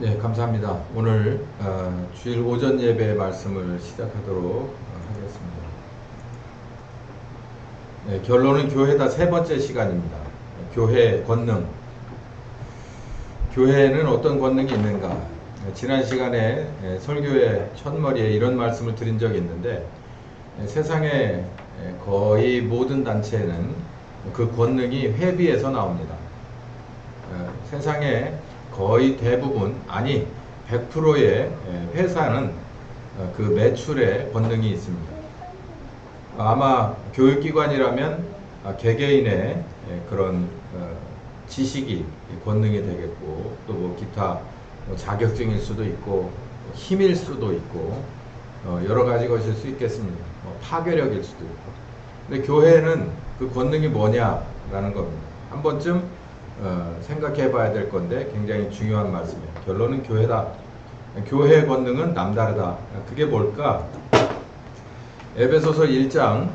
네, 감사합니다. 오늘 주일 오전 예배 말씀을 시작하도록 하겠습니다. 네, 결론은 교회다 세 번째 시간입니다. 교회 권능. 교회에는 어떤 권능이 있는가? 지난 시간에 설교의 첫머리에 이런 말씀을 드린 적이 있는데 세상의 거의 모든 단체는 그 권능이 회비에서 나옵니다. 세상에 거의 대부분, 아니 100%의 회사는 그 매출에 권능이 있습니다. 아마 교육기관이라면 개개인의 그런 지식이 권능이 되겠고, 또 뭐 기타 자격증일 수도 있고 힘일 수도 있고 여러 가지 것일 수 있겠습니다. 파괴력일 수도 있고. 근데 교회는 그 권능이 뭐냐라는 겁니다. 한 번쯤 생각해 봐야 될 건데 굉장히 중요한 말씀이에요. 결론은 교회다. 교회의 권능은 남다르다. 그게 뭘까? 에베소서 1장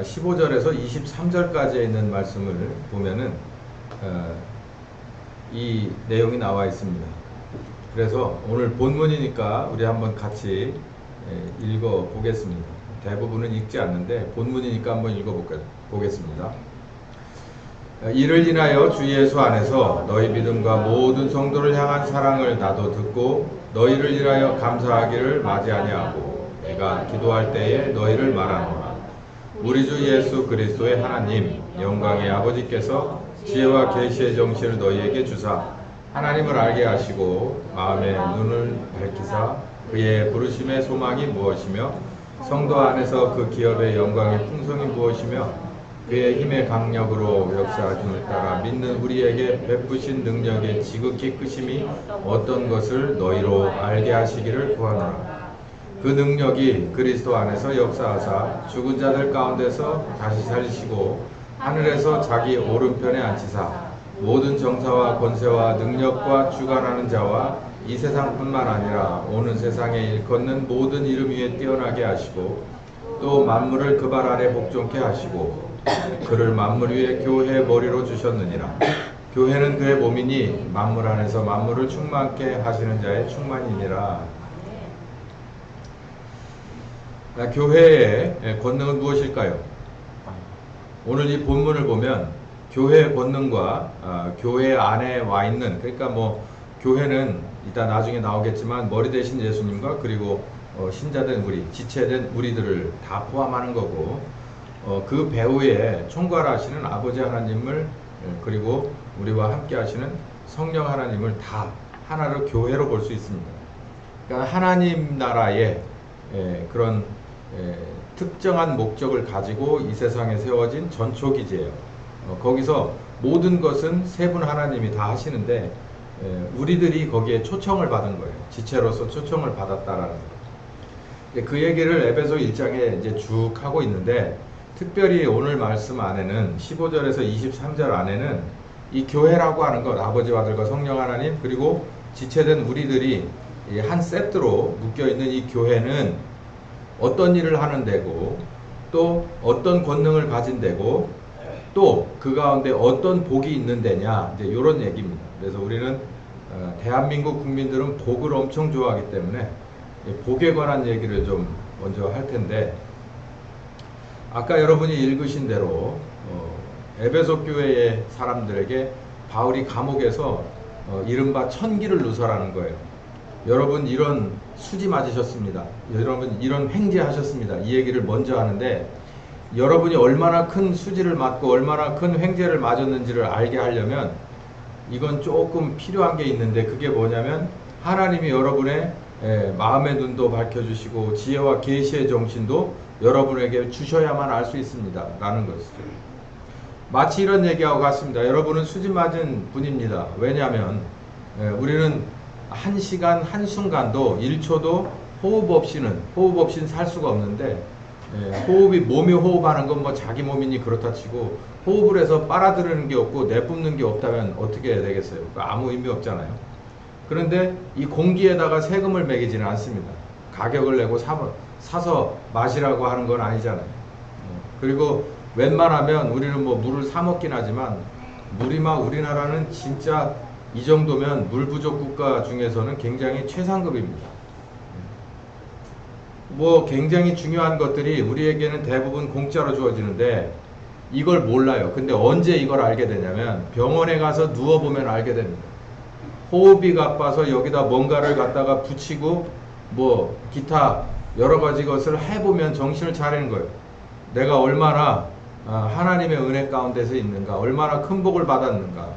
15절에서 23절까지에 있는 말씀을 보면은 이 내용이 나와 있습니다. 그래서 오늘 본문이니까 우리 한번 같이 읽어 보겠습니다. 대부분은 읽지 않는데 본문이니까 한번 읽어 보겠습니다. 이를 인하여 주 예수 안에서 너희 믿음과 모든 성도를 향한 사랑을 나도 듣고 너희를 인하여 감사하기를 마지 아니하고 내가 기도할 때에 너희를 말하노라. 우리 주 예수 그리스도의 하나님 영광의 아버지께서 지혜와 계시의 정신을 너희에게 주사 하나님을 알게 하시고 마음의 눈을 밝히사 그의 부르심의 소망이 무엇이며 성도 안에서 그 기업의 영광의 풍성이 무엇이며 그의 힘의 강력으로 역사하심을 따라 믿는 우리에게 베푸신 능력의 지극히 크심이 어떤 것을 너희로 알게 하시기를 구하노라. 그 능력이 그리스도 안에서 역사하사 죽은 자들 가운데서 다시 살리시고 하늘에서 자기 오른편에 앉히사 모든 정사와 권세와 능력과 주관하는 자와 이 세상뿐만 아니라 오는 세상에 일컫는 모든 이름 위에 뛰어나게 하시고 또 만물을 그 발 아래 복종케 하시고 그를 만물 위에 교회의 머리로 주셨느니라. 교회는 그의 몸이니 만물 안에서 만물을 충만케 하시는 자의 충만이니라. 교회의 권능은 무엇일까요? 오늘 이 본문을 보면 교회의 권능과 교회 안에 와 있는, 그러니까 뭐 교회는 이따 나중에 나오겠지만 머리 대신 예수님과 그리고 신자된 우리, 지체된 우리들을 다 포함하는 거고, 그 배후에 총괄하시는 아버지 하나님을 그리고 우리와 함께 하시는 성령 하나님을 다 하나로 교회로 볼 수 있습니다. 그러니까 하나님 나라의 그런 특정한 목적을 가지고 이 세상에 세워진 전초기지예요. 거기서 모든 것은 세 분 하나님이 다 하시는데 우리들이 거기에 초청을 받은 거예요. 지체로서 초청을 받았다라는 거예요. 그 얘기를 에베소 1장에 이제 쭉 하고 있는데 특별히 오늘 말씀 안에는 15절에서 23절 안에는 이 교회라고 하는 것, 아버지와 아들과 성령 하나님 그리고 지체된 우리들이 한 세트로 묶여있는 이 교회는 어떤 일을 하는 데고 또 어떤 권능을 가진 데고 또 그 가운데 어떤 복이 있는 데냐, 이제 이런 얘기입니다. 그래서 우리는 대한민국 국민들은 복을 엄청 좋아하기 때문에 복에 관한 얘기를 좀 먼저 할 텐데, 아까 여러분이 읽으신 대로 에베소 교회의 사람들에게 바울이 감옥에서 이른바 천기를 누설하는 거예요. 여러분 이런 수지 맞으셨습니다. 여러분 이런 횡재하셨습니다. 이 얘기를 먼저 하는데, 여러분이 얼마나 큰 수지를 맞고 얼마나 큰 횡재를 맞았는지를 알게 하려면 이건 조금 필요한 게 있는데, 그게 뭐냐면 하나님이 여러분의 마음의 눈도 밝혀주시고 지혜와 계시의 정신도 여러분에게 주셔야만 알 수 있습니다 라는 것이죠. 마치 이런 얘기하고 같습니다. 여러분은 수지 맞은 분입니다. 왜냐하면 우리는 한 시간 한순간도 1초도 호흡 없이는 살 수가 없는데, 호흡이 몸이 호흡하는 건 뭐 자기 몸이니 그렇다 치고 호흡을 해서 빨아들이는 게 없고 내뿜는 게 없다면 어떻게 해야 되겠어요? 아무 의미 없잖아요. 그런데 이 공기에다가 세금을 매기지는 않습니다. 가격을 내고 사서 마시라고 하는 건 아니잖아요. 그리고 웬만하면 우리는 뭐 물을 사 먹긴 하지만 물이 막 우리나라는 진짜 이 정도면 물 부족 국가 중에서는 굉장히 최상급입니다. 뭐 굉장히 중요한 것들이 우리에게는 대부분 공짜로 주어지는데 이걸 몰라요. 근데 언제 이걸 알게 되냐면 병원에 가서 누워보면 알게 됩니다. 호흡이 가빠서 여기다 뭔가를 갖다가 붙이고 뭐 기타 여러 가지 것을 해보면 정신을 차리는 거예요. 내가 얼마나 하나님의 은혜 가운데서 있는가, 얼마나 큰 복을 받았는가.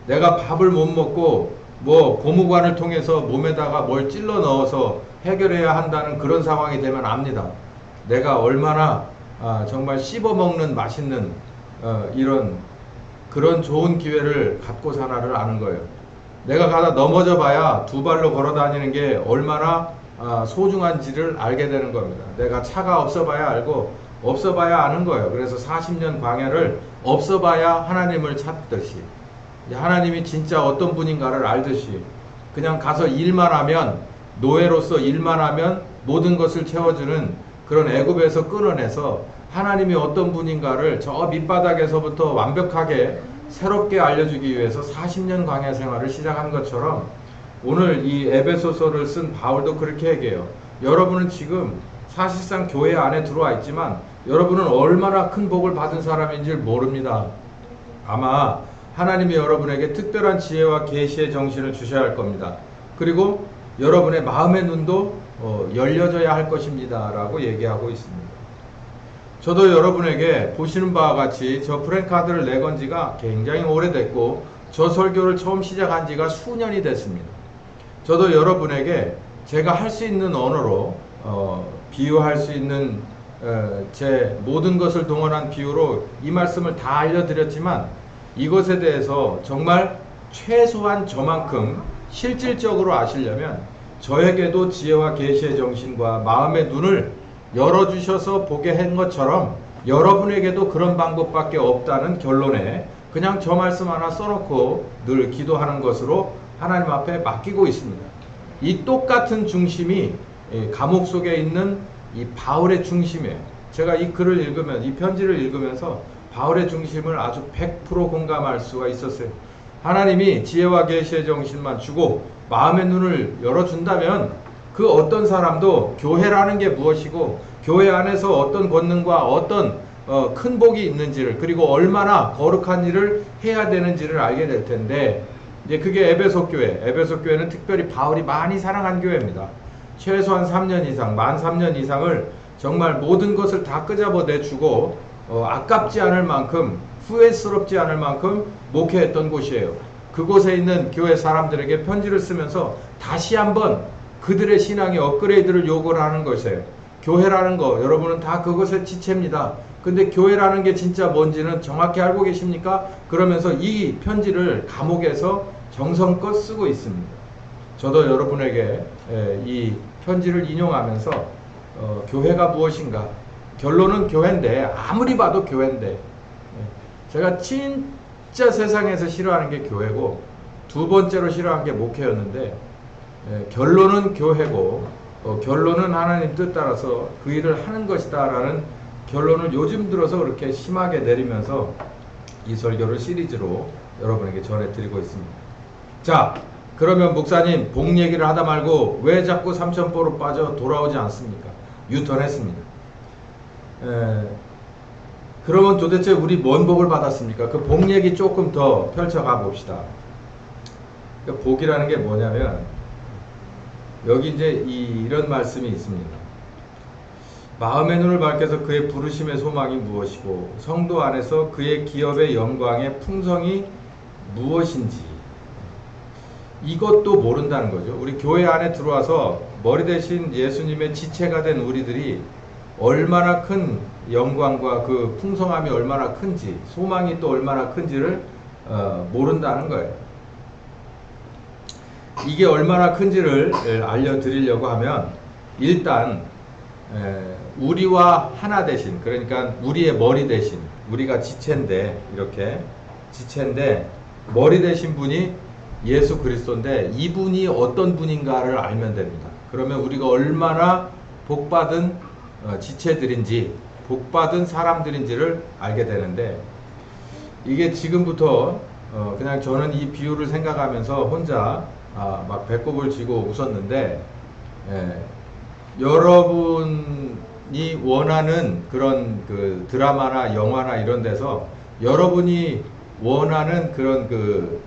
내가 밥을 못 먹고 뭐 고무관을 통해서 몸에다가 뭘 찔러 넣어서 해결해야 한다는 그런 상황이 되면 압니다. 내가 얼마나 정말 씹어 먹는 맛있는 이런 그런 좋은 기회를 갖고 사나를 아는 거예요. 내가 가다 넘어져 봐야 두 발로 걸어 다니는 게 얼마나 소중한지를 알게 되는 겁니다. 내가 차가 없어 봐야 알고 없어 봐야 아는 거예요. 그래서 40년 광야를 없어 봐야 하나님을 찾듯이 하나님이 진짜 어떤 분인가를 알듯이 그냥 가서 일만 하면 노예로서 일만 하면 모든 것을 채워주는 그런 애굽에서 끌어내서 하나님이 어떤 분인가를 저 밑바닥에서부터 완벽하게 새롭게 알려주기 위해서 40년 광야 생활을 시작한 것처럼 오늘 이 에베소서를 쓴 바울도 그렇게 얘기해요. 여러분은 지금 사실상 교회 안에 들어와 있지만 여러분은 얼마나 큰 복을 받은 사람인지 모릅니다. 아마 하나님이 여러분에게 특별한 지혜와 계시의 정신을 주셔야 할 겁니다. 그리고 여러분의 마음의 눈도 열려져야 할 것입니다. 라고 얘기하고 있습니다. 저도 여러분에게 보시는 바와 같이 저 프랭카드를 내건 지가 굉장히 오래됐고 저 설교를 처음 시작한 지가 수년이 됐습니다. 저도 여러분에게 제가 할 수 있는 언어로 비유할 수 있는 제 모든 것을 동원한 비유로 이 말씀을 다 알려드렸지만 이것에 대해서 정말 최소한 저만큼 실질적으로 아시려면 저에게도 지혜와 계시의 정신과 마음의 눈을 열어주셔서 보게 한 것처럼 여러분에게도 그런 방법밖에 없다는 결론에 그냥 저 말씀 하나 써놓고 늘 기도하는 것으로 하나님 앞에 맡기고 있습니다. 이 똑같은 중심이 감옥 속에 있는 이 바울의 중심이에요. 제가 이 글을 읽으면 이 편지를 읽으면서 바울의 중심을 아주 100% 공감할 수가 있었어요. 하나님이 지혜와 계시의 정신만 주고 마음의 눈을 열어준다면 그 어떤 사람도 교회라는 게 무엇이고 교회 안에서 어떤 권능과 어떤 큰 복이 있는지를 그리고 얼마나 거룩한 일을 해야 되는지를 알게 될 텐데 이제 그게 에베소 교회, 에베소 교회는 특별히 바울이 많이 사랑한 교회입니다. 최소한 3년 이상, 만 3년 이상을 정말 모든 것을 다 끄잡아 내주고 아깝지 않을 만큼 후회스럽지 않을 만큼 목회했던 곳이에요. 그곳에 있는 교회 사람들에게 편지를 쓰면서 다시 한번 그들의 신앙의 업그레이드를 요구를 하는 것이에요. 교회라는 거 여러분은 다 그것의 지체입니다. 근데 교회라는 게 진짜 뭔지는 정확히 알고 계십니까? 그러면서 이 편지를 감옥에서 정성껏 쓰고 있습니다. 저도 여러분에게 이 편지를 인용하면서 교회가 무엇인가? 결론은 교회인데 아무리 봐도 교회인데 제가 진짜 세상에서 싫어하는 게 교회고 두 번째로 싫어하는 게 목회였는데 결론은 교회고 결론은 하나님 뜻 따라서 그 일을 하는 것이다 라는 결론을 요즘 들어서 그렇게 심하게 내리면서 이 설교를 시리즈로 여러분에게 전해드리고 있습니다. 자, 그러면 목사님 복 얘기를 하다 말고 왜 자꾸 삼천포로 빠져 돌아오지 않습니까? 유턴했습니다. 그러면 도대체 우리 뭔 복을 받았습니까? 그 복 얘기 조금 더 펼쳐가 봅시다. 그 복이라는 게 뭐냐면 여기 이제 이런 말씀이 있습니다. 마음의 눈을 밝혀서 그의 부르심의 소망이 무엇이고 성도 안에서 그의 기업의 영광의 풍성이 무엇인지 이것도 모른다는 거죠. 우리 교회 안에 들어와서 머리 대신 예수님의 지체가 된 우리들이 얼마나 큰 영광과 그 풍성함이 얼마나 큰지 소망이 또 얼마나 큰지를 모른다는 거예요. 이게 얼마나 큰지를 알려드리려고 하면 일단 우리와 하나 대신 그러니까 우리의 머리 대신 우리가 지체인데 이렇게 지체인데 머리 대신 분이 예수 그리스도인데 이분이 어떤 분인가를 알면 됩니다. 그러면 우리가 얼마나 복받은 지체들인지 복받은 사람들인지를 알게 되는데 이게 지금부터 그냥 저는 이 비유를 생각하면서 혼자 막 배꼽을 쥐고 웃었는데, 예, 여러분이 원하는 그런 그 드라마나 영화나 이런 데서 여러분이 원하는 그런 그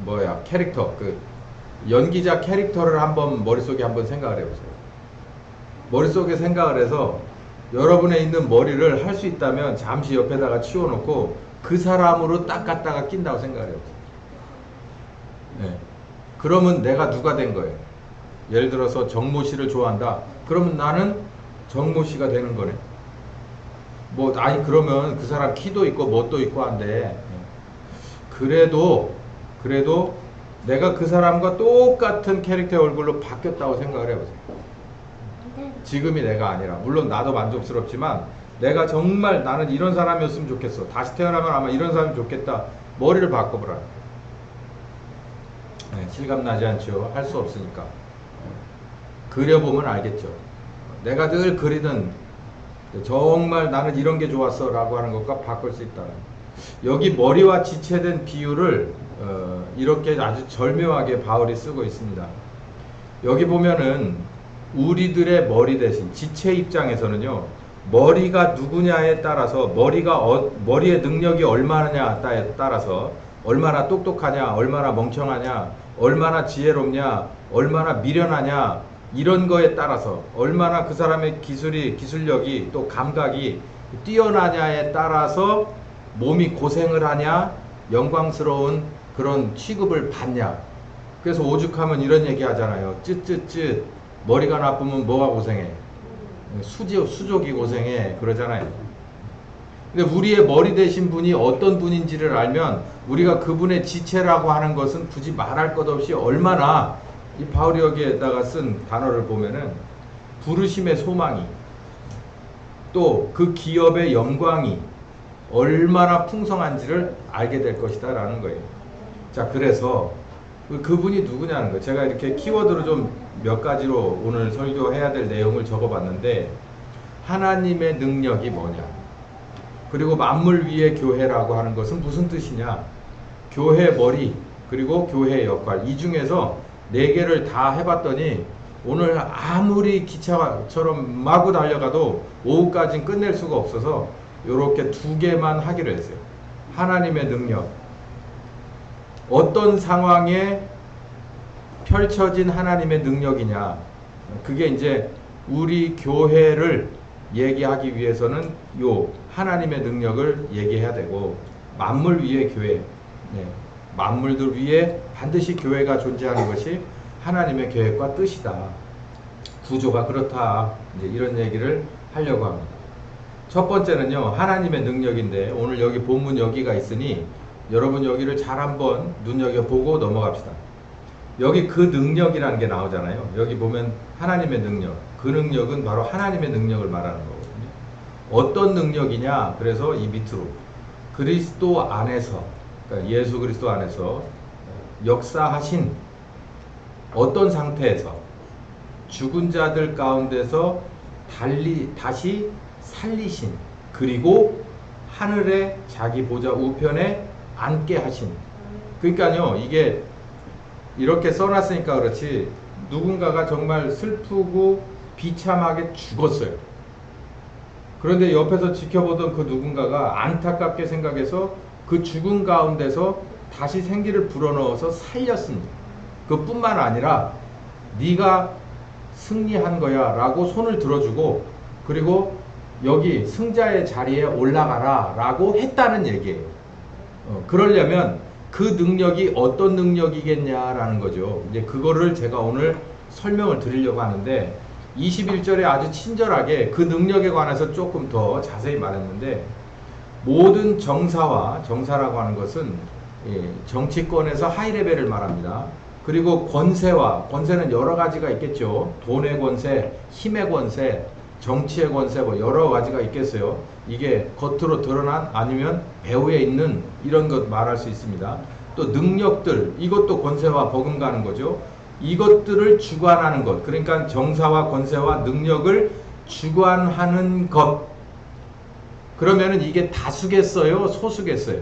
뭐야 캐릭터, 그 연기자 캐릭터를 한번 머릿속에 한번 생각을 해보세요. 머릿속에 생각을 해서 여러분의 있는 머리를 할 수 있다면 잠시 옆에다가 치워놓고 그 사람으로 딱 갖다가 낀다고 생각을 해보세요. 네. 그러면 내가 누가 된 거예요? 예를 들어서 정모 씨를 좋아한다. 그러면 나는 정모 씨가 되는 거네. 뭐 아니 그러면 그 사람 키도 있고 뭣도 있고 한데, 그래도 내가 그 사람과 똑같은 캐릭터의 얼굴로 바뀌었다고 생각을 해보세요. 지금이 내가 아니라, 물론 나도 만족스럽지만 내가 정말 나는 이런 사람이었으면 좋겠어. 다시 태어나면 아마 이런 사람이 좋겠다. 머리를 바꿔보라. 네, 실감나지 않죠. 할 수 없으니까. 그려보면 알겠죠. 내가 늘 그리던 정말 나는 이런 게 좋았어 라고 하는 것과 바꿀 수 있다. 여기 머리와 지체된 비유를 이렇게 아주 절묘하게 바울이 쓰고 있습니다. 여기 보면은 우리들의 머리 대신 지체 입장에서는요, 머리가 누구냐에 따라서 머리의 능력이 얼마냐에 따라서 얼마나 똑똑하냐, 얼마나 멍청하냐, 얼마나 지혜롭냐, 얼마나 미련하냐, 이런 거에 따라서 얼마나 그 사람의 기술력이 또 감각이 뛰어나냐에 따라서 몸이 고생을 하냐, 영광스러운 그런 취급을 받냐. 그래서 오죽하면 이런 얘기 하잖아요. 쯧쯧쯧 머리가 나쁘면 뭐가 고생해? 수족이 고생해. 그러잖아요. 근데 우리의 머리 되신 분이 어떤 분인지를 알면 우리가 그분의 지체라고 하는 것은 굳이 말할 것 없이 얼마나, 이 바울이 여기에다가 쓴 단어를 보면은 부르심의 소망이, 또 그 기업의 영광이 얼마나 풍성한지를 알게 될 것이다 라는 거예요. 자, 그래서 그분이 누구냐는 거예요. 제가 이렇게 키워드로 좀 몇 가지로 오늘 설교해야 될 내용을 적어봤는데, 하나님의 능력이 뭐냐, 그리고 만물 위의 교회라고 하는 것은 무슨 뜻이냐, 교회 머리, 그리고 교회의 역할, 이 중에서 4개를 다 해봤더니 오늘 아무리 기차처럼 마구 달려가도 오후까지는 끝낼 수가 없어서 이렇게 2개만 하기로 했어요. 하나님의 능력, 어떤 상황에 펼쳐진 하나님의 능력이냐, 그게 이제 우리 교회를 얘기하기 위해서는 요 하나님의 능력을 얘기해야 되고, 만물 위의 교회, 만물들 위에 반드시 교회가 존재하는 것이 하나님의 계획과 뜻이다. 구조가 그렇다. 이제 이런 얘기를 하려고 합니다. 첫 번째는요, 하나님의 능력인데, 오늘 여기 본문 여기가 있으니 여러분 여기를 잘 한번 눈여겨보고 넘어갑시다. 여기 그 능력이라는 게 나오잖아요. 여기 보면 하나님의 능력, 그 능력은 바로 하나님의 능력을 말하는 거거든요. 어떤 능력이냐, 그래서 이 밑으로 그리스도 안에서, 그러니까 예수 그리스도 안에서 역사하신, 어떤 상태에서 죽은 자들 가운데서 다시 살리신, 그리고 하늘에 자기 보좌 우편에 앉게 하신. 그러니까요, 이게 이렇게 써놨으니까 그렇지, 누군가가 정말 슬프고 비참하게 죽었어요. 그런데 옆에서 지켜보던 그 누군가가 안타깝게 생각해서 그 죽은 가운데서 다시 생기를 불어넣어서 살렸습니다. 그뿐만 아니라 네가 승리한 거야 라고 손을 들어주고, 그리고 여기 승자의 자리에 올라가라 라고 했다는 얘기예요. 그러려면 그 능력이 어떤 능력이겠냐라는 거죠. 이제 그거를 제가 오늘 설명을 드리려고 하는데, 21절에 아주 친절하게 그 능력에 관해서 조금 더 자세히 말했는데, 모든 정사라고 하는 것은 정치권에서 하이레벨을 말합니다. 그리고 권세는 여러 가지가 있겠죠. 돈의 권세, 힘의 권세, 정치의 권세, 뭐 여러 가지가 있겠어요. 이게 겉으로 드러난, 아니면 배후에 있는, 이런 것 말할 수 있습니다. 또 능력들, 이것도 권세와 버금가는 거죠. 이것들을 주관하는 것, 그러니까 정사와 권세와 능력을 주관하는 것. 그러면은 이게 다수겠어요, 소수겠어요?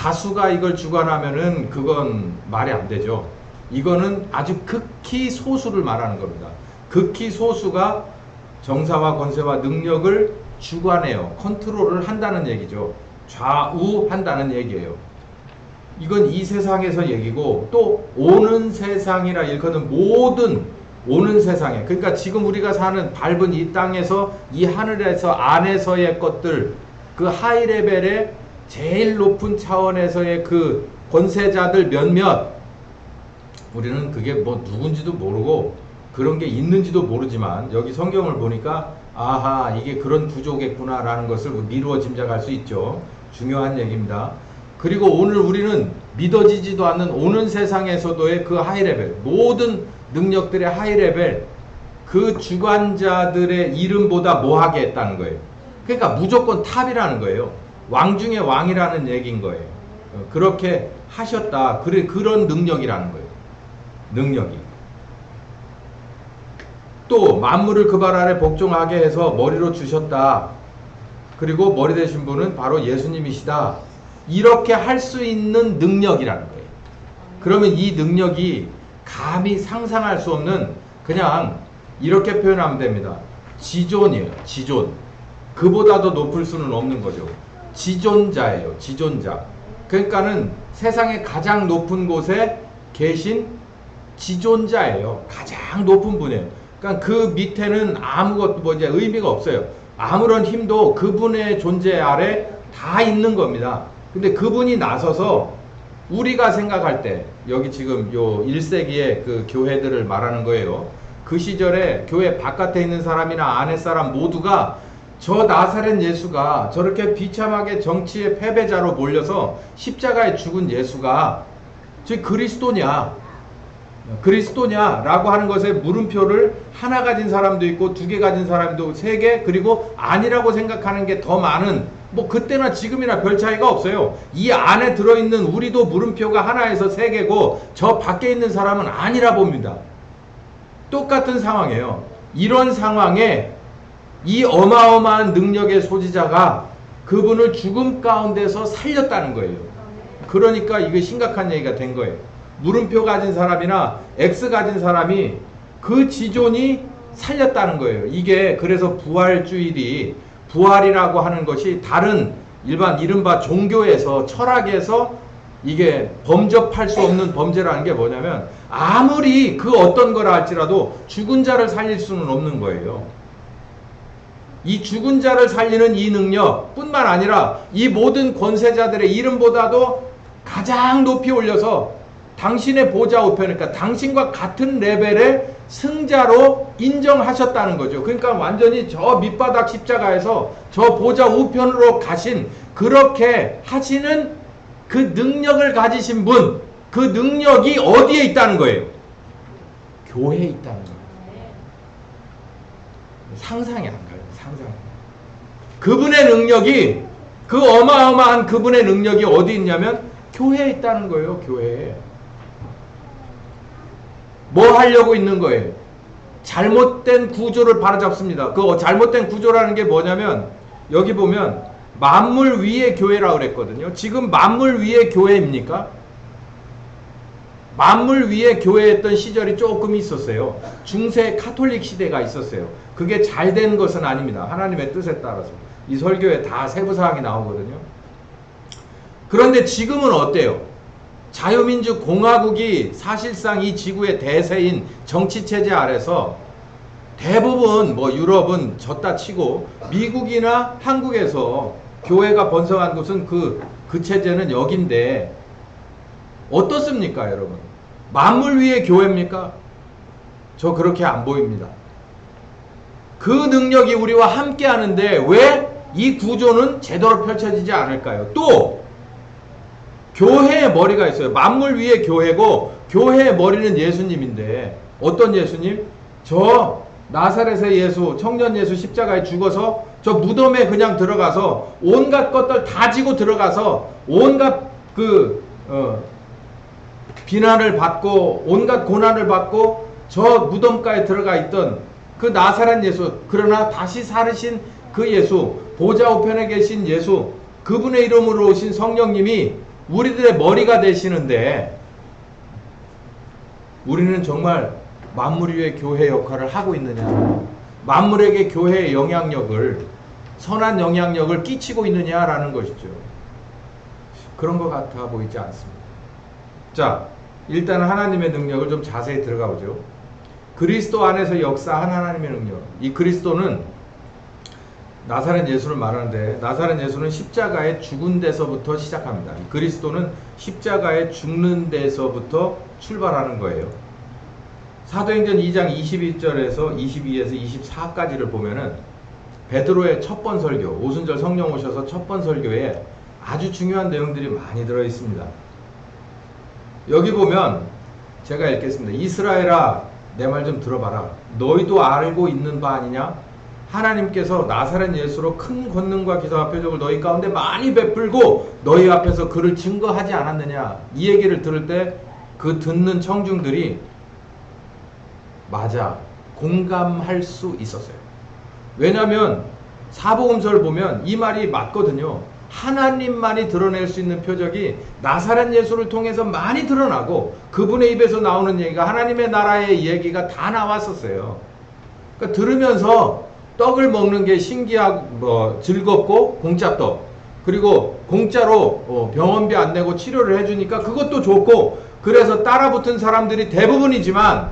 다수가 이걸 주관하면은 그건 말이 안 되죠. 이거는 아주 극히 소수를 말하는 겁니다. 극히 소수가 정사와 권세와 능력을 주관해요. 컨트롤을 한다는 얘기죠. 좌우한다는 얘기예요. 이건 이 세상에서 얘기고, 또 오는 세상이라 일컫는 모든 오는 세상에, 그러니까 지금 우리가 사는 밟은 이 땅에서, 이 하늘에서 안에서의 것들, 그 하이 레벨의 제일 높은 차원에서의 그 권세자들 몇몇, 우리는 그게 뭐 누군지도 모르고 그런 게 있는지도 모르지만 여기 성경을 보니까 아하, 이게 그런 구조겠구나 라는 것을 미루어 짐작할 수 있죠. 중요한 얘기입니다. 그리고 오늘 우리는 믿어지지도 않는 오는 세상에서도의 그 하이레벨, 모든 능력들의 하이레벨, 그 주관자들의 이름보다 뭐하게 했다는 거예요. 그러니까 무조건 탑이라는 거예요. 왕 중에 왕이라는 얘기인 거예요. 그렇게 하셨다. 그런 능력이라는 거예요. 능력이. 또 만물을 그 발 아래 복종하게 해서 머리로 주셨다. 그리고 머리 되신 분은 바로 예수님이시다. 이렇게 할 수 있는 능력이라는 거예요. 그러면 이 능력이 감히 상상할 수 없는, 그냥 이렇게 표현하면 됩니다. 지존이에요. 지존. 그보다도 높을 수는 없는 거죠. 지존자예요. 지존자. 그러니까는 세상의 가장 높은 곳에 계신 지존자예요. 가장 높은 분이에요. 그러니까 그 밑에는 아무것도 뭐 이제 의미가 없어요. 아무런 힘도 그분의 존재 아래 다 있는 겁니다. 근데 그분이 나서서 우리가 생각할 때, 여기 지금 요 1세기의 그 교회들을 말하는 거예요. 그 시절에 교회 바깥에 있는 사람이나 안에 사람 모두가 저 나사렛 예수가, 저렇게 비참하게 정치의 패배자로 몰려서 십자가에 죽은 예수가 저 그리스도냐라고 하는 것에 물음표를 하나 가진 사람도 있고, 두 개 가진 사람도, 세 개, 그리고 아니라고 생각하는 게 더 많은, 뭐 그때나 지금이나 별 차이가 없어요. 이 안에 들어있는 우리도 물음표가 하나에서 세 개고, 저 밖에 있는 사람은 아니라 봅니다. 똑같은 상황이에요. 이런 상황에 이 어마어마한 능력의 소지자가 그분을 죽음 가운데서 살렸다는 거예요. 그러니까 이게 심각한 얘기가 된 거예요. 물음표 가진 사람이나 X 가진 사람이 그 지존이 살렸다는 거예요. 이게 그래서 부활주일이, 부활이라고 하는 것이 다른 일반 이른바 종교에서, 철학에서 이게 범접할 수 없는 범죄라는 게 뭐냐면, 아무리 그 어떤 거라 할지라도 죽은 자를 살릴 수는 없는 거예요. 이 죽은 자를 살리는 이 능력 뿐만 아니라 이 모든 권세자들의 이름보다도 가장 높이 올려서 당신의 보좌 우편에, 그러니까 당신과 같은 레벨의 승자로 인정하셨다는 거죠. 그러니까 완전히 저 밑바닥 십자가에서 저 보좌 우편으로 가신, 그렇게 하시는 그 능력을 가지신 분, 그 능력이 어디에 있다는 거예요? 교회에 있다는 거예요. 상상이 안 가요. 상상이. 그분의 능력이, 그 어마어마한 그분의 능력이 어디 있냐면 교회에 있다는 거예요. 교회에. 뭐 하려고 있는 거예요? 잘못된 구조를 바로잡습니다. 그 잘못된 구조라는 게 뭐냐면, 여기 보면 만물 위의 교회라고 그랬거든요. 지금 만물 위의 교회입니까? 만물 위의 교회였던 시절이 조금 있었어요. 중세 카톨릭 시대가 있었어요. 그게 잘된 것은 아닙니다. 하나님의 뜻에 따라서. 이 설교에 다 세부사항이 나오거든요. 그런데 지금은 어때요? 자유민주 공화국이 사실상 이 지구의 대세인 정치체제 아래서 대부분, 뭐 유럽은 졌다 치고 미국이나 한국에서 교회가 번성한 곳은 그 체제는 여긴데, 어떻습니까 여러분? 만물 위의 교회입니까? 저 그렇게 안 보입니다. 그 능력이 우리와 함께 하는데 왜 이 구조는 제대로 펼쳐지지 않을까요? 또 교회의 머리가 있어요. 만물 위의 교회고, 교회의 머리는 예수님인데, 어떤 예수님? 저 나사렛의 예수, 청년 예수 십자가에 죽어서 저 무덤에 그냥 들어가서 온갖 것들 다 지고 들어가서 온갖 비난을 받고 온갖 고난을 받고 저 무덤가에 들어가 있던 그 나사렛 예수, 그러나 다시 살으신 그 예수, 보좌 우편에 계신 예수, 그분의 이름으로 오신 성령님이 우리들의 머리가 되시는데 우리는 정말 만물 위의 교회 역할을 하고 있느냐, 만물에게 교회의 영향력을, 선한 영향력을 끼치고 있느냐라는 것이죠. 그런 것 같아 보이지 않습니다. 자, 일단 하나님의 능력을 좀 자세히 들어가 보죠. 그리스도 안에서 역사한 하나님의 능력. 이 그리스도는 나사렛 예수를 말하는데, 나사렛 예수는 십자가에 죽은 데서부터 시작합니다. 이 그리스도는 십자가에 죽는 데서부터 출발하는 거예요. 사도행전 2장 21절에서 22에서 24까지를 보면은 베드로의 첫 번 설교, 오순절 성령 오셔서 첫 번 설교에 아주 중요한 내용들이 많이 들어 있습니다. 여기 보면 제가 읽겠습니다. 이스라엘아, 내 말 좀 들어봐라. 너희도 알고 있는 바 아니냐? 하나님께서 나사렛 예수로 큰 권능과 기사와 표적을 너희 가운데 많이 베풀고 너희 앞에서 그를 증거하지 않았느냐? 이 얘기를 들을 때 그 듣는 청중들이 맞아, 공감할 수 있었어요. 왜냐하면 사복음서를 보면 이 말이 맞거든요. 하나님만이 드러낼 수 있는 표적이 나사렛 예수를 통해서 많이 드러나고, 그분의 입에서 나오는 얘기가 하나님의 나라의 얘기가 다 나왔었어요. 그러니까 들으면서 떡을 먹는 게 신기하고 즐겁고, 공짜 떡, 그리고 공짜로 병원비 안 내고 치료를 해주니까 그것도 좋고, 그래서 따라붙은 사람들이 대부분이지만,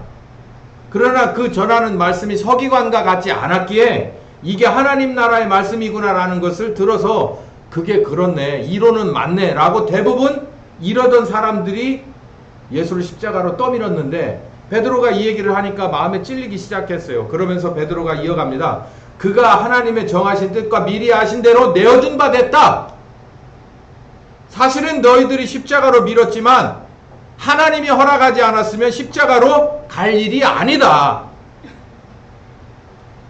그러나 그 전하는 말씀이 서기관과 같지 않았기에 이게 하나님 나라의 말씀이구나라는 것을 들어서 그게 그렇네, 이론은 맞네 라고 대부분 이러던 사람들이 예수를 십자가로 떠밀었는데, 베드로가 이 얘기를 하니까 마음에 찔리기 시작했어요. 그러면서 베드로가 이어갑니다. 그가 하나님의 정하신 뜻과 미리 아신 대로 내어준 바 됐다. 사실은 너희들이 십자가로 밀었지만 하나님이 허락하지 않았으면 십자가로 갈 일이 아니다.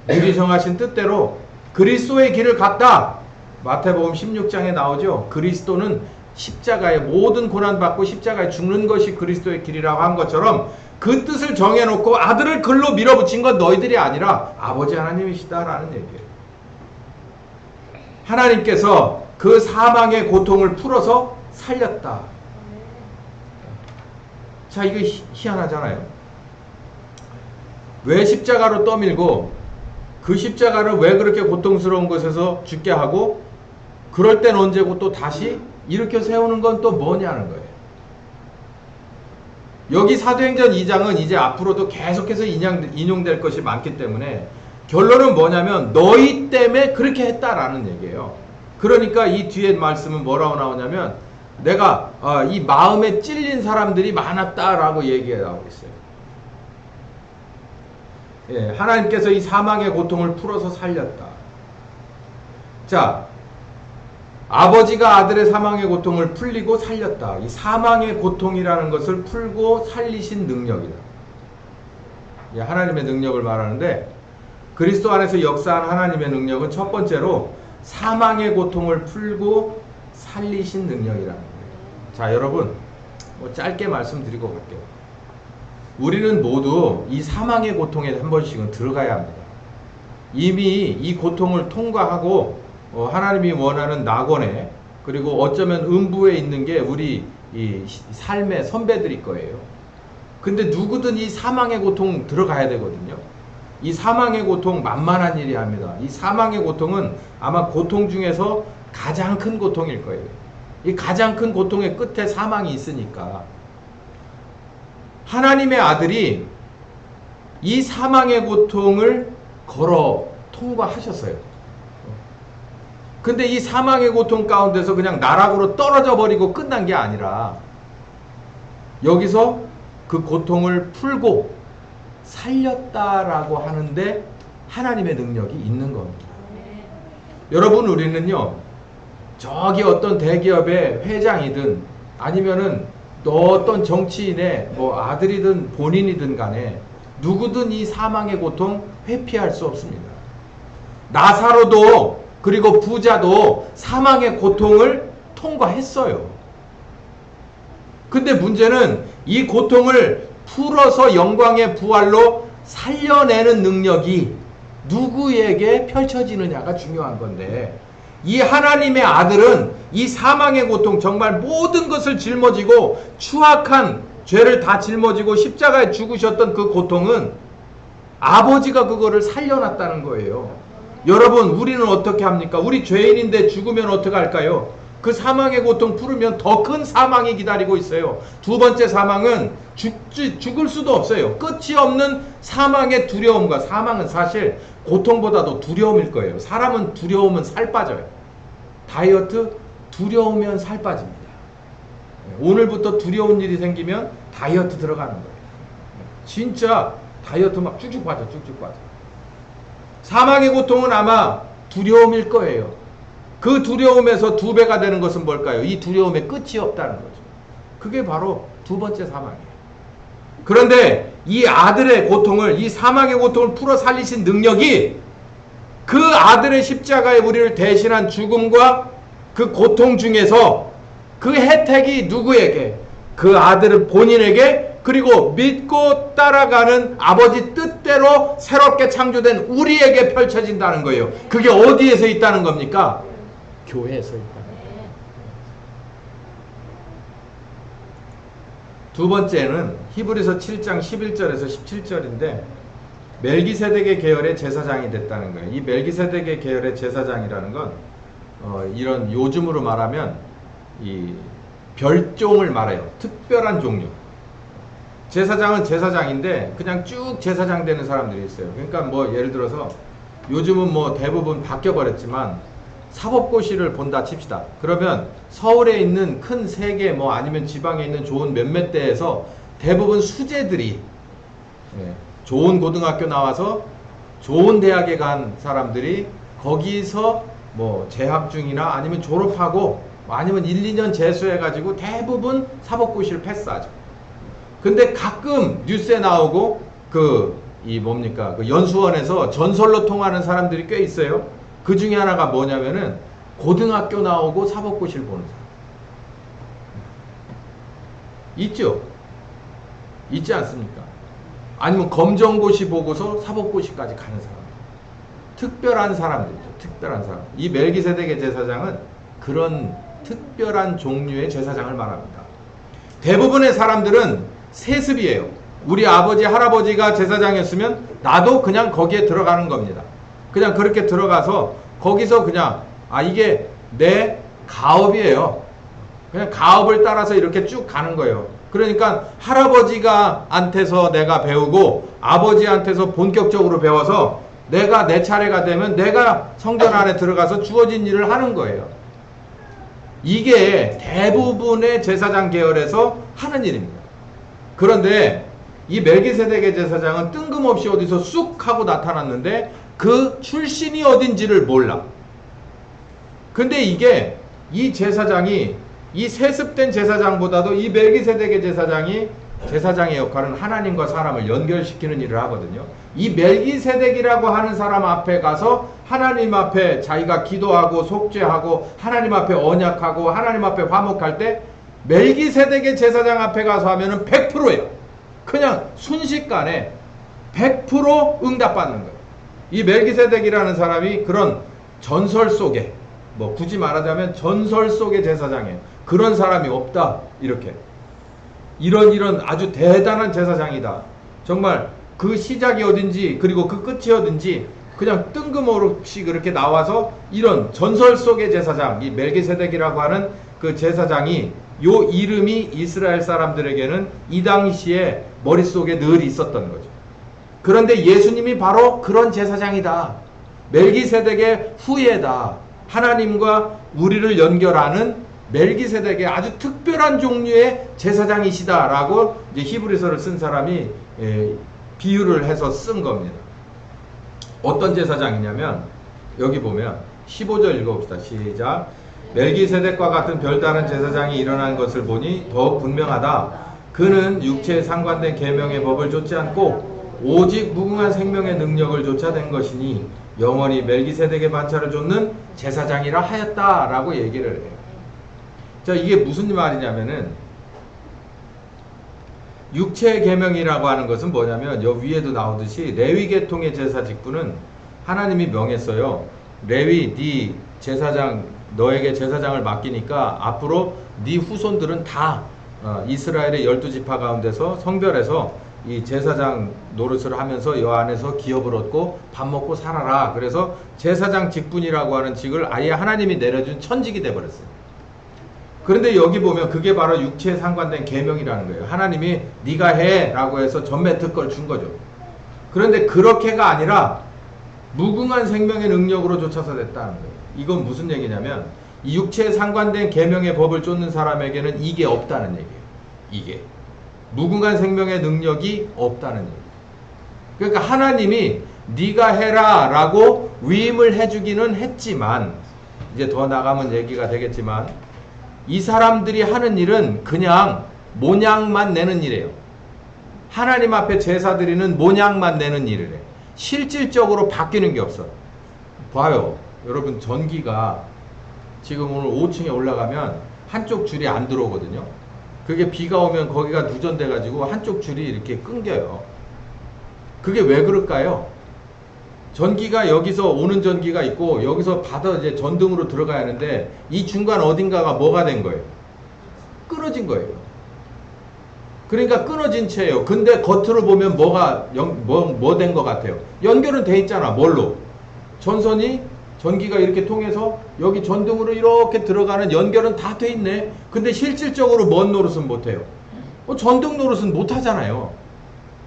미리 정하신 뜻대로 그리스도의 길을 갔다. 마태복음 16장에 나오죠. 그리스도는 십자가에 모든 고난받고 십자가에 죽는 것이 그리스도의 길이라고 한 것처럼 그 뜻을 정해놓고 아들을 글로 밀어붙인 건 너희들이 아니라 아버지 하나님이시다라는 얘기예요. 하나님께서 그 사망의 고통을 풀어서 살렸다. 자, 이거 희한하잖아요. 왜 십자가로 떠밀고 그 십자가를 왜 그렇게 고통스러운 곳에서 죽게 하고, 그럴 땐 언제고 또 다시 일으켜 세우는 건 또 뭐냐는 거예요. 여기 사도행전 2장은 이제 앞으로도 계속해서 인용될 것이 많기 때문에 결론은 뭐냐면 너희 때문에 그렇게 했다라는 얘기예요. 그러니까 이 뒤에 말씀은 뭐라고 나오냐면 내가 이 마음에 찔린 사람들이 많았다라고 얘기하고 있어요. 예, 하나님께서 이 사망의 고통을 풀어서 살렸다. 자, 아버지가 아들의 사망의 고통을 풀리고 살렸다. 이 사망의 고통이라는 것을 풀고 살리신 능력이다. 예, 하나님의 능력을 말하는데, 그리스도 안에서 역사한 하나님의 능력은 첫 번째로 사망의 고통을 풀고 살리신 능력이라는 거예요. 자, 여러분, 짧게 말씀드리고 갈게요. 우리는 모두 이 사망의 고통에 한 번씩은 들어가야 합니다. 이미 이 고통을 통과하고 하나님이 원하는 낙원에, 그리고 어쩌면 음부에 있는 게 우리 이 삶의 선배들일 거예요. 근데 누구든 이 사망의 고통 들어가야 되거든요. 이 사망의 고통 만만한 일이 아닙니다. 이 사망의 고통은 아마 고통 중에서 가장 큰 고통일 거예요. 이 가장 큰 고통의 끝에 사망이 있으니까 하나님의 아들이 이 사망의 고통을 걸어 통과하셨어요. 근데 이 사망의 고통 가운데서 그냥 나락으로 떨어져 버리고 끝난 게 아니라 여기서 그 고통을 풀고 살렸다라고 하는데 하나님의 능력이 있는 겁니다. 여러분, 우리는요, 저기 어떤 대기업의 회장이든 아니면은 어떤 정치인의 아들이든 본인이든 간에 누구든 이 사망의 고통 회피할 수 없습니다. 나사로도 그리고 부자도 사망의 고통을 통과했어요. 근데 문제는 이 고통을 풀어서 영광의 부활로 살려내는 능력이 누구에게 펼쳐지느냐가 중요한 건데, 이 하나님의 아들은 이 사망의 고통, 정말 모든 것을 짊어지고 추악한 죄를 다 짊어지고 십자가에 죽으셨던 그 고통은 아버지가 그거를 살려놨다는 거예요. 여러분, 우리는 어떻게 합니까? 우리 죄인인데 죽으면 어떻게 할까요? 그 사망의 고통 풀으면 더 큰 사망이 기다리고 있어요. 두 번째 사망은 죽을 수도 없어요. 끝이 없는 사망의 두려움과, 사망은 사실 고통보다도 두려움일 거예요. 사람은 두려우면 살 빠져요. 다이어트, 두려우면 살 빠집니다. 오늘부터 두려운 일이 생기면 다이어트 들어가는 거예요. 진짜 다이어트 막 쭉쭉 빠져, 쭉쭉 빠져. 사망의 고통은 아마 두려움일 거예요. 그 두려움에서 두 배가 되는 것은 뭘까요? 이 두려움에 끝이 없다는 거죠. 그게 바로 두 번째 사망이에요. 그런데 이 아들의 고통을, 이 사망의 고통을 풀어 살리신 능력이 그 아들의 십자가에 우리를 대신한 죽음과 그 고통 중에서 그 혜택이 누구에게? 그 아들은 본인에게, 그리고 믿고 따라가는 아버지 뜻대로 새롭게 창조된 우리에게 펼쳐진다는 거예요. 그게 어디에서 있다는 겁니까? 교회에서 있다는 거예요. 두 번째는 히브리서 7장 11절에서 17절인데 멜기세덱의 계열의 제사장이 됐다는 거예요. 이 멜기세덱의 계열의 제사장이라는 건 이런 요즘으로 말하면 이 별종을 말해요. 특별한 종류. 제사장은 제사장인데 그냥 쭉 제사장 되는 사람들이 있어요. 그러니까 뭐 예를 들어서 요즘은 뭐 대부분 바뀌어 버렸지만 사법고시를 본다 칩시다. 그러면 서울에 있는 큰 세계 뭐 아니면 지방에 있는 좋은 몇몇 대에서 대부분 수재들이 좋은 고등학교 나와서 좋은 대학에 간 사람들이 거기서 뭐 재학 중이나 아니면 졸업하고 아니면 1, 2년 재수해가지고 대부분 사법고시를 패스하죠. 근데 가끔 뉴스에 나오고 그 연수원에서 전설로 통하는 사람들이 꽤 있어요. 그 중에 하나가 뭐냐면은 고등학교 나오고 사법고시를 보는 사람. 있죠? 있지 않습니까? 아니면 검정고시 보고서 사법고시까지 가는 사람. 특별한 사람들이죠. 특별한 사람. 이 멜기세덱의 제사장은 그런 특별한 종류의 제사장을 말합니다. 대부분의 사람들은 세습이에요. 우리 아버지, 할아버지가 제사장이었으면 나도 그냥 거기에 들어가는 겁니다. 그냥 그렇게 들어가서 거기서 그냥 이게 내 가업이에요. 그냥 가업을 따라서 이렇게 쭉 가는 거예요. 그러니까 할아버지가 한테서 내가 배우고 아버지한테서 본격적으로 배워서 내가 내 차례가 되면 내가 성전 안에 들어가서 주어진 일을 하는 거예요. 이게 대부분의 제사장 계열에서 하는 일입니다. 그런데 이 멜기세덱의 제사장은 뜬금없이 어디서 쑥 하고 나타났는데 그 출신이 어딘지를 몰라. 근데 이게 이 제사장이 이 세습된 제사장보다도 이 멜기세덱의 제사장이 제사장의 역할은 하나님과 사람을 연결시키는 일을 하거든요. 이 멜기세덱이라고 하는 사람 앞에 가서 하나님 앞에 자기가 기도하고 속죄하고 하나님 앞에 언약하고 하나님 앞에 화목할 때 멜기세덱의 제사장 앞에 가서 하면은 100%예요. 그냥 순식간에 100% 응답받는 거예요. 이 멜기세덱이라는 사람이 그런 전설 속에, 뭐 굳이 말하자면 전설 속의 제사장이에요. 그런 사람이 없다. 이렇게. 이런 아주 대단한 제사장이다. 정말 그 시작이 어딘지 그리고 그 끝이 어딘지 그냥 뜬금없이 그렇게 나와서 이런 전설 속의 제사장, 이 멜기세덱이라고 하는 그 제사장이 요 이름이 이스라엘 사람들에게는 이 당시에 머릿속에 늘 있었던 거죠. 그런데 예수님이 바로 그런 제사장이다. 멜기세덱의 후예다. 하나님과 우리를 연결하는 멜기세덱의 아주 특별한 종류의 제사장이시다라고 이제 히브리서를 쓴 사람이 비유를 해서 쓴 겁니다. 어떤 제사장이냐면 여기 보면 15절 읽어봅시다. 시작. 멜기세덱과 같은 별다른 제사장이 일어난 것을 보니 더욱 분명하다. 그는 육체에 상관된 계명의 법을 좇지 않고 오직 무궁한 생명의 능력을 좇아낸 것이니 영원히 멜기세덱의 반차를 좇는 제사장이라 하였다라고 얘기를 해요. 자, 이게 무슨 말이냐면은 육체의 계명이라고 하는 것은 뭐냐면 여 위에도 나오듯이 레위 계통의 제사 직분은 하나님이 명했어요. 레위 네 제사장 너에게 제사장을 맡기니까 앞으로 네 후손들은 다 이스라엘의 12지파 가운데서 성별해서 이 제사장 노릇을 하면서 여 안에서 기업을 얻고 밥 먹고 살아라. 그래서 제사장 직분이라고 하는 직을 아예 하나님이 내려준 천직이 돼버렸어요. 그런데 여기 보면 그게 바로 육체에 상관된 계명이라는 거예요. 하나님이 네가 해 라고 해서 전매특권을 준 거죠. 그런데 그렇게가 아니라 무궁한 생명의 능력으로 쫓아서 됐다는 거예요. 이건 무슨 얘기냐면 이 육체에 상관된 계명의 법을 쫓는 사람에게는 이게 없다는 얘기예요. 이게 무궁한 생명의 능력이 없다는 얘기예요. 그러니까 하나님이 네가 해라 라고 위임을 해주기는 했지만, 이제 더 나가면 얘기가 되겠지만, 이 사람들이 하는 일은 그냥 모양만 내는 일이에요. 하나님 앞에 제사 드리는 모양만 내는 일이래. 실질적으로 바뀌는 게 없어. 봐요. 여러분, 전기가 지금 오늘 5층에 올라가면 한쪽 줄이 안 들어오거든요. 그게 비가 오면 거기가 누전돼 가지고 한쪽 줄이 이렇게 끊겨요. 그게 왜 그럴까요? 전기가 여기서 오는 전기가 있고 여기서 받아 이제 전등으로 들어가야 하는데 이 중간 어딘가가 뭐가 된 거예요? 끊어진 거예요. 그러니까 끊어진 채예요. 근데 겉으로 보면 뭐가 뭐 된 것 같아요? 연결은 돼 있잖아. 뭘로? 전선이 전기가 이렇게 통해서 여기 전등으로 이렇게 들어가는 연결은 다 돼 있네. 근데 실질적으로 뭔 노릇은 못해요. 전등 노릇은 못하잖아요.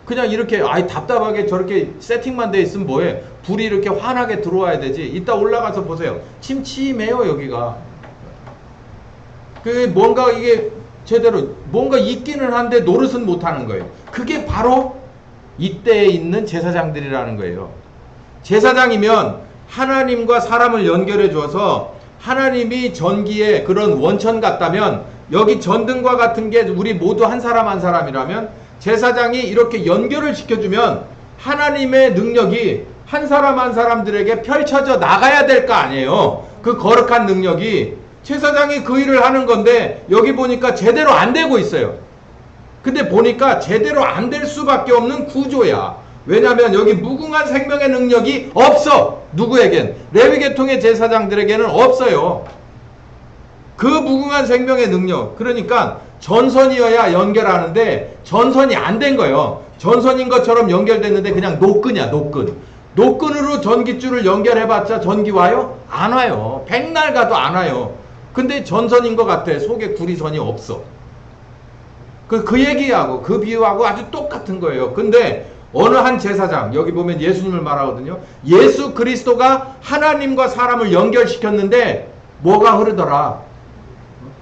그냥 이렇게 답답하게 저렇게 세팅만 돼 있으면 뭐해? 불이 이렇게 환하게 들어와야 되지. 이따 올라가서 보세요. 침침해요 여기가. 그 뭔가 이게 제대로 뭔가 있기는 한데 노릇은 못하는 거예요. 그게 바로 이때에 있는 제사장들이라는 거예요. 제사장이면 하나님과 사람을 연결해 주어서 하나님이 전기의 그런 원천 같다면 여기 전등과 같은 게 우리 모두 한 사람 한 사람이라면 제사장이 이렇게 연결을 시켜주면 하나님의 능력이 한 사람 한 사람들에게 펼쳐져 나가야 될 거 아니에요. 그 거룩한 능력이 제사장이 그 일을 하는 건데 여기 보니까 제대로 안 되고 있어요. 근데 보니까 제대로 안 될 수밖에 없는 구조야. 왜냐하면 여기 무궁한 생명의 능력이 없어. 누구에겐? 레위계통의 제사장들에게는 없어요. 그 무궁한 생명의 능력. 그러니까 전선이어야 연결하는데 전선이 안 된 거예요. 전선인 것처럼 연결됐는데 그냥 노끈이야. 노끈. 노끈으로 전기줄을 연결해봤자 전기 와요? 안 와요. 백날 가도 안 와요. 근데 전선인 것 같아. 속에 구리선이 없어. 그 얘기하고 그 비유하고 아주 똑같은 거예요. 근데 어느 한 제사장, 여기 보면 예수님을 말하거든요. 예수 그리스도가 하나님과 사람을 연결시켰는데 뭐가 흐르더라?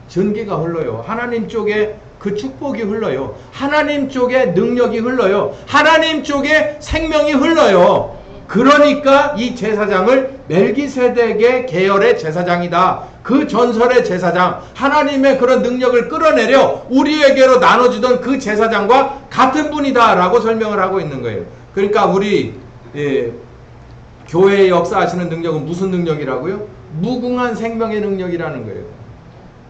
전기가 흘러요. 하나님 쪽에 그 축복이 흘러요. 하나님 쪽에 능력이 흘러요. 하나님 쪽에 생명이 흘러요. 그러니까 이 제사장을 멜기세덱의 계열의 제사장이다. 그 전설의 제사장, 하나님의 그런 능력을 끌어내려 우리에게로 나눠주던 그 제사장과 같은 분이다 라고 설명을 하고 있는 거예요. 그러니까 우리 교회의 역사하시는 능력은 무슨 능력이라고요? 무궁한 생명의 능력이라는 거예요.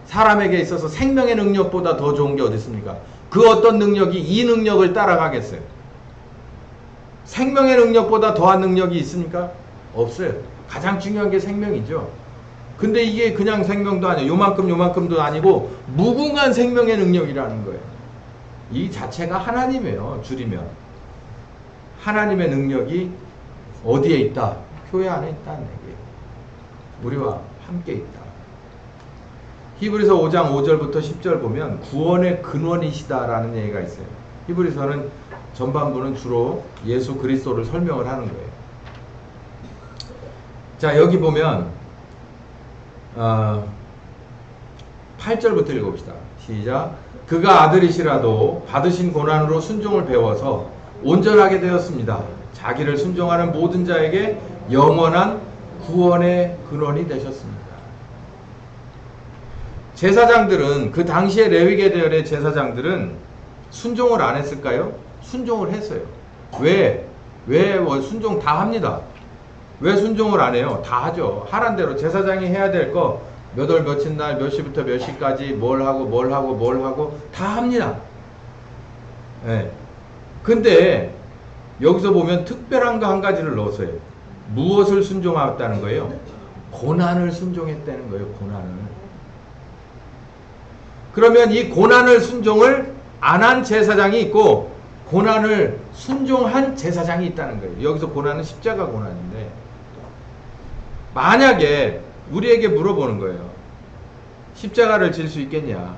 사람에게 있어서 생명의 능력보다 더 좋은 게 어디 있습니까? 그 어떤 능력이 이 능력을 따라가겠어요? 생명의 능력보다 더한 능력이 있습니까? 없어요. 가장 중요한 게 생명이죠. 근데 이게 그냥 생명도 아니에요. 요만큼도 아니고 무궁한 생명의 능력이라는 거예요. 이 자체가 하나님이에요. 줄이면. 하나님의 능력이 어디에 있다? 교회 안에 있다는 얘기예요. 우리와 함께 있다. 히브리서 5장 5절부터 10절 보면 구원의 근원이시다라는 얘기가 있어요. 히브리서는 전반부는 주로 예수 그리스도를 설명을 하는 거예요. 자, 여기 보면 8절부터 읽어봅시다. 시작. 그가 아들이시라도 받으신 고난으로 순종을 배워서 온전하게 되었습니다. 자기를 순종하는 모든 자에게 영원한 구원의 근원이 되셨습니다. 제사장들은 그 당시에 레위계 계열의 제사장들은 순종을 안 했을까요? 순종을 했어요. 왜 순종 다 합니다. 왜 순종을 안 해요? 다 하죠. 하란 대로 제사장이 해야 될 거 몇 월 며칠 날 몇 시부터 몇 시까지 뭘 하고 다 합니다. 네. 근데 여기서 보면 특별한 거 한 가지를 넣었어요. 무엇을 순종하였다는 거예요? 고난을 순종했다는 거예요. 고난을. 그러면 이 고난을 순종을 안 한 제사장이 있고 고난을 순종한 제사장이 있다는 거예요. 여기서 고난은 십자가 고난인데, 만약에 우리에게 물어보는 거예요. 십자가를 질 수 있겠냐?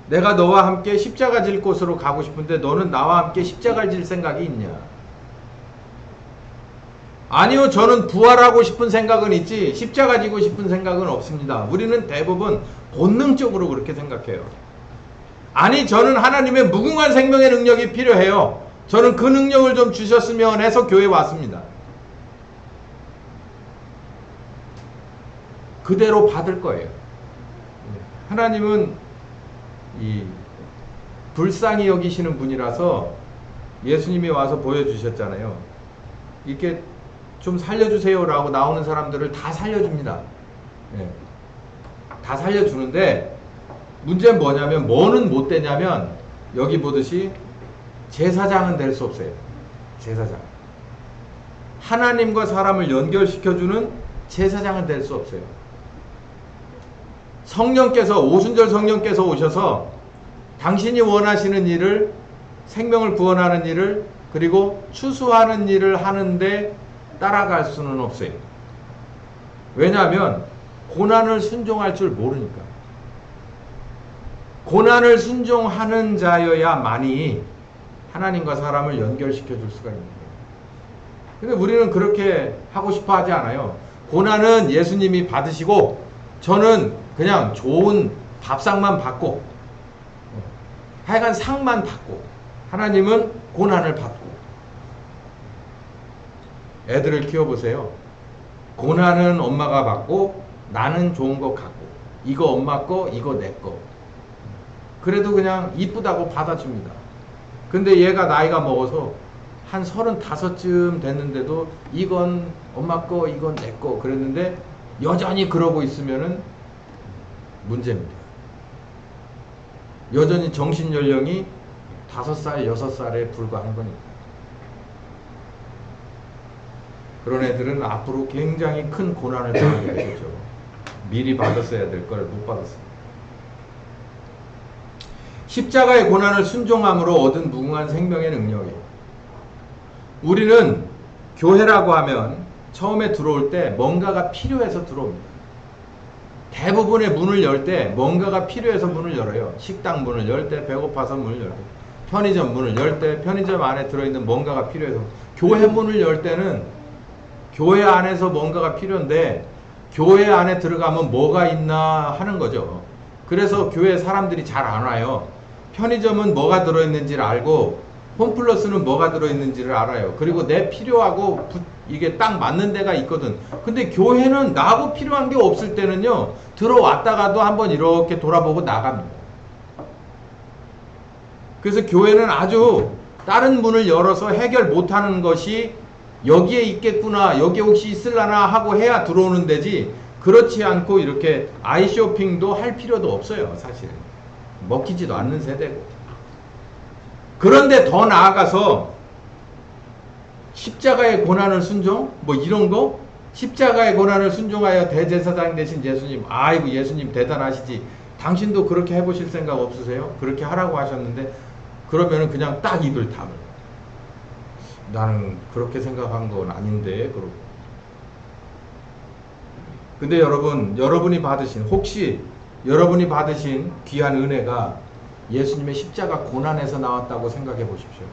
내가 너와 함께 십자가 질 곳으로 가고 싶은데 너는 나와 함께 십자가를 질 생각이 있냐? 아니요, 저는 부활하고 싶은 생각은 있지 십자가 지고 싶은 생각은 없습니다. 우리는 대부분 본능적으로 그렇게 생각해요. 아니, 저는 하나님의 무궁한 생명의 능력이 필요해요. 저는 그 능력을 좀 주셨으면 해서 교회에 왔습니다. 그대로 받을 거예요. 하나님은 이 불쌍히 여기시는 분이라서 예수님이 와서 보여주셨잖아요. 이렇게 좀 살려주세요 라고 나오는 사람들을 다 살려줍니다. 예. 다 살려주는데 문제는 뭐냐면, 뭐는 못 되냐면, 여기 보듯이 제사장은 될 수 없어요. 제사장. 하나님과 사람을 연결시켜주는 제사장은 될 수 없어요. 성령께서, 오순절 성령께서 오셔서 당신이 원하시는 일을, 생명을 구원하는 일을, 그리고 추수하는 일을 하는데 따라갈 수는 없어요. 왜냐하면 고난을 순종할 줄 모르니까. 고난을 순종하는 자여야만이 하나님과 사람을 연결시켜 줄 수가 있는 거예요. 근데 우리는 그렇게 하고 싶어 하지 않아요. 고난은 예수님이 받으시고 저는 그냥 좋은 밥상만 받고, 하여간 상만 받고, 하나님은 고난을 받고. 애들을 키워보세요. 고난은 엄마가 받고 나는 좋은 거 갖고, 이거 엄마 거, 이거 내 거. 그래도 그냥 이쁘다고 받아줍니다. 근데 얘가 나이가 먹어서 한 35쯤 됐는데도 이건 엄마 거, 이건 내 거 그랬는데 여전히 그러고 있으면은 문제입니다. 여전히 정신연령이 5살, 6살에 불과한 거니까. 그런 애들은 앞으로 굉장히 큰 고난을 당하게 되겠죠. 미리 받았어야 될 걸 못 받았습니다. 십자가의 고난을 순종함으로 얻은 무궁한 생명의 능력이에요. 우리는 교회라고 하면 처음에 들어올 때 뭔가가 필요해서 들어옵니다. 대부분의 문을 열 때 뭔가가 필요해서 문을 열어요. 식당 문을 열 때, 배고파서 문을 열 때, 편의점 문을 열 때, 편의점 안에 들어있는 뭔가가 필요해서. 교회 문을 열 때는 교회 안에서 뭔가가 필요한데 교회 안에 들어가면 뭐가 있나 하는 거죠. 그래서 교회 사람들이 잘 안 와요. 편의점은 뭐가 들어있는지를 알고 홈플러스는 뭐가 들어있는지를 알아요. 그리고 내 필요하고 이게 딱 맞는 데가 있거든. 근데 교회는 나하고 필요한 게 없을 때는요, 들어왔다가도 한번 이렇게 돌아보고 나갑니다. 그래서 교회는 아주 다른 문을 열어서 해결 못하는 것이 여기에 있겠구나, 여기 혹시 있을라나 하고 해야 들어오는 데지, 그렇지 않고 이렇게 아이쇼핑도 할 필요도 없어요. 사실은 먹히지도 않는 세대고. 그런데 더 나아가서 십자가의 고난을 순종? 뭐 이런 거? 십자가의 고난을 순종하여 대제사장 되신 예수님, 아이고 예수님 대단하시지. 당신도 그렇게 해보실 생각 없으세요? 그렇게 하라고 하셨는데, 그러면은 그냥 딱 입을 다물. 나는 그렇게 생각한 건 아닌데, 그러고. 근데 여러분, 혹시 여러분이 받으신 귀한 은혜가 예수님의 십자가 고난에서 나왔다고 생각해 보십시오.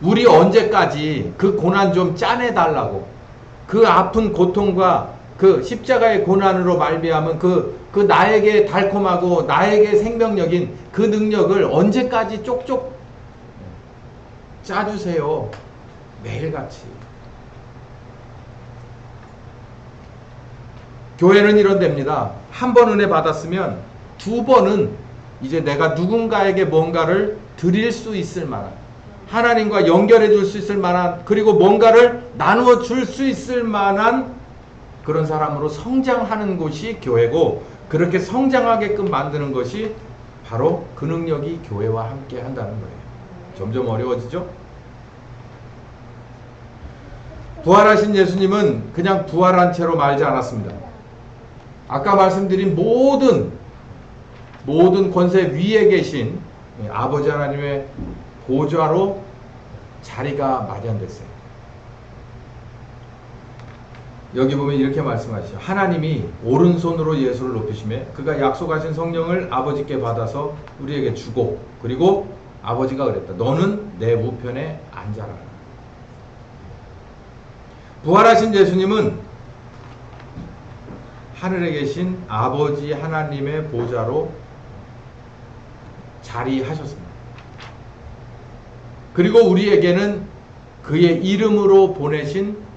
우리 언제까지 그 고난 좀 짜내달라고, 그 아픈 고통과 그 십자가의 고난으로 말미암은 그 나에게 달콤하고 나에게 생명력인 그 능력을 언제까지 쪽쪽 짜주세요. 매일같이. 교회는 이런 데입니다. 한 번 은혜 받았으면 2번은 이제 내가 누군가에게 뭔가를 드릴 수 있을 만한, 하나님과 연결해 줄 수 있을 만한, 그리고 뭔가를 나누어 줄 수 있을 만한 그런 사람으로 성장하는 곳이 교회고, 그렇게 성장하게끔 만드는 것이 바로 그 능력이 교회와 함께 한다는 거예요. 점점 어려워지죠? 부활하신 예수님은 그냥 부활한 채로 말지 않았습니다. 아까 말씀드린 모든 권세 위에 계신 아버지 하나님의 보좌로 자리가 마련됐어요. 여기 보면 이렇게 말씀하시죠. 하나님이 오른손으로 예수를 높이시매 그가 약속하신 성령을 아버지께 받아서 우리에게 주고, 그리고 아버지가 그랬다. 너는 내 우편에 앉아라. 부활하신 예수님은 하늘에 계신 아버지 하나님의 보좌로 자리하셨습니다. 그리고 우리에게는 그의 이름으로 보내신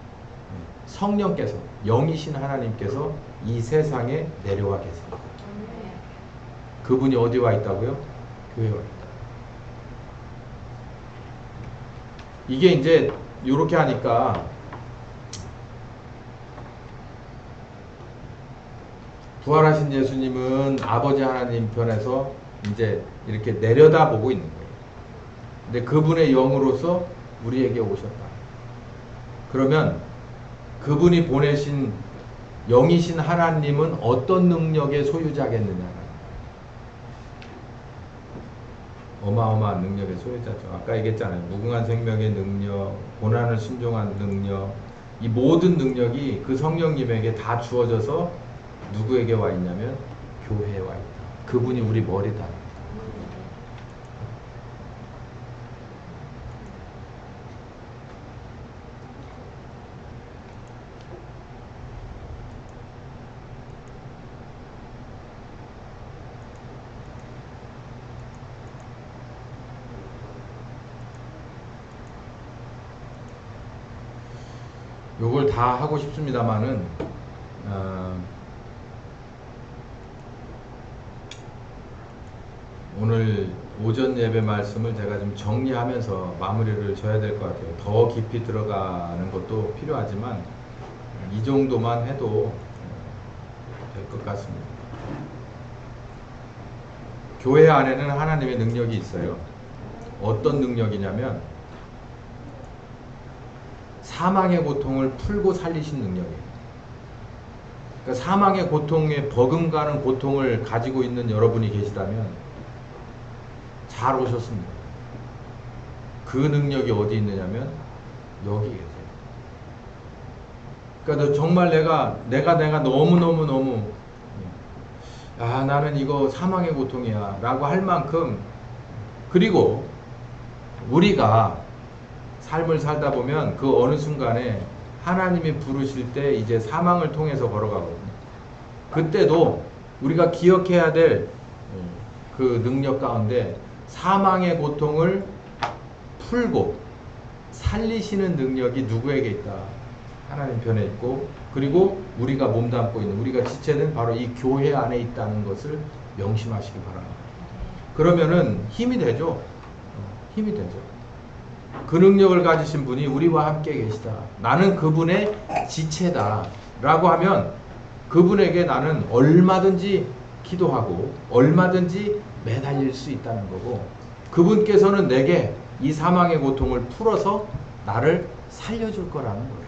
성령께서, 영이신 하나님께서 이 세상에 내려와 계십니다. 그분이 어디 와 있다고요? 교회에 와 있다. 이게 이제 이렇게 하니까 부활하신 예수님은 아버지 하나님 편에서 이제 이렇게 내려다보고 있는 거예요. 근데 그분의 영으로서 우리에게 오셨다. 그러면 그분이 보내신 영이신 하나님은 어떤 능력의 소유자겠느냐? 어마어마한 능력의 소유자죠. 아까 얘기했잖아요. 무궁한 생명의 능력, 고난을 순종한 능력, 이 모든 능력이 그 성령님에게 다 주어져서 누구에게 와 있냐면 교회에 와 있다. 그분이 우리 머리다. 요걸 다 하고 싶습니다만은 오늘 오전 예배 말씀을 제가 좀 정리하면서 마무리를 져야 될 것 같아요. 더 깊이 들어가는 것도 필요하지만 이 정도만 해도 될 것 같습니다. 교회 안에는 하나님의 능력이 있어요. 어떤 능력이냐면 사망의 고통을 풀고 살리신 능력이에요. 그러니까 사망의 고통에 버금가는 고통을 가지고 있는 여러분이 계시다면 잘 오셨습니다. 그 능력이 어디 있느냐면 여기 계세요. 그러니까 정말 내가 너무 나는 이거 사망의 고통이야 라고 할 만큼, 그리고 우리가 삶을 살다 보면 그 어느 순간에 하나님이 부르실 때 이제 사망을 통해서 걸어가거든요. 그때도 우리가 기억해야 될 그 능력 가운데 사망의 고통을 풀고 살리시는 능력이 누구에게 있다? 하나님 편에 있고, 그리고 우리가 몸담고 있는, 우리가 지체는 바로 이 교회 안에 있다는 것을 명심하시기 바랍니다. 그러면은 힘이 되죠. 힘이 되죠. 그 능력을 가지신 분이 우리와 함께 계시다. 나는 그분의 지체다 라고 하면 그분에게 나는 얼마든지 기도하고 얼마든지 매달릴 수 있다는 거고, 그분께서는 내게 이 사망의 고통을 풀어서 나를 살려줄 거라는 거예요.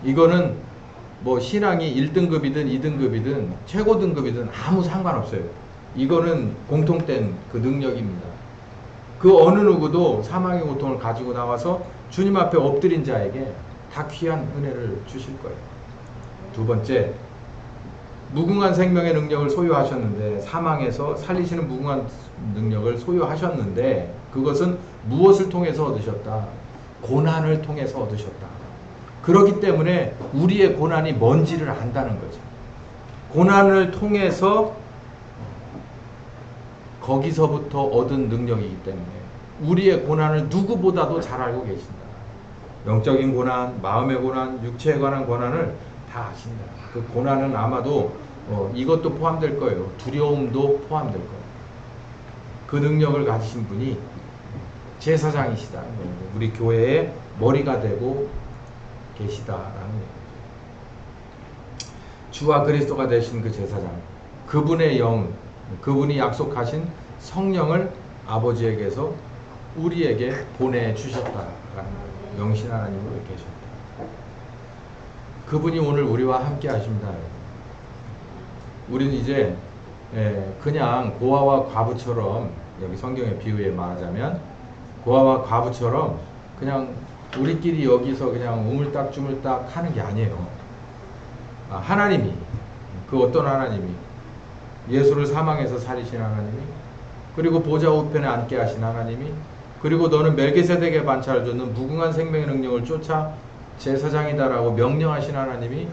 이거는 뭐 신앙이 1등급이든 2등급이든 최고 등급이든 아무 상관없어요. 이거는 공통된 그 능력입니다. 그 어느 누구도 사망의 고통을 가지고 나와서 주님 앞에 엎드린 자에게 다 귀한 은혜를 주실 거예요. 두 번째, 무궁한 생명의 능력을 소유하셨는데, 사망에서 살리시는 무궁한 능력을 소유하셨는데, 그것은 무엇을 통해서 얻으셨다? 고난을 통해서 얻으셨다. 그렇기 때문에 우리의 고난이 뭔지를 안다는 거죠. 고난을 통해서 거기서부터 얻은 능력이기 때문에 우리의 고난을 누구보다도 잘 알고 계신다. 영적인 고난, 마음의 고난, 육체에 관한 고난을 다 아신다. 그 고난은 아마도 이것도 포함될 거예요. 두려움도 포함될 거예요. 그 능력을 가지신 분이 제사장이시다. 우리 교회의 머리가 되고 계시다라는 얘기죠. 주와 그리스도가 되신 그 제사장, 그분의 영, 그분이 약속하신 성령을 아버지에게서 우리에게 보내주셨다라는 거예요. 영신 하나님으로 계셨다. 그분이 오늘 우리와 함께 하십니다. 우리는 이제 그냥 고아와 과부처럼, 여기 성경의 비유에 말하자면 고아와 과부처럼 그냥 우리끼리 여기서 그냥 우물딱주물딱 하는 게 아니에요. 하나님이, 그 어떤 하나님이, 예수를 사망에서 살리신 하나님이, 그리고 보좌 우편에 앉게 하신 하나님이, 그리고 너는 멜기세덱의 반차를 줬는 무궁한 생명의 능력을 쫓아 제사장이다라고 명령하신 하나님이,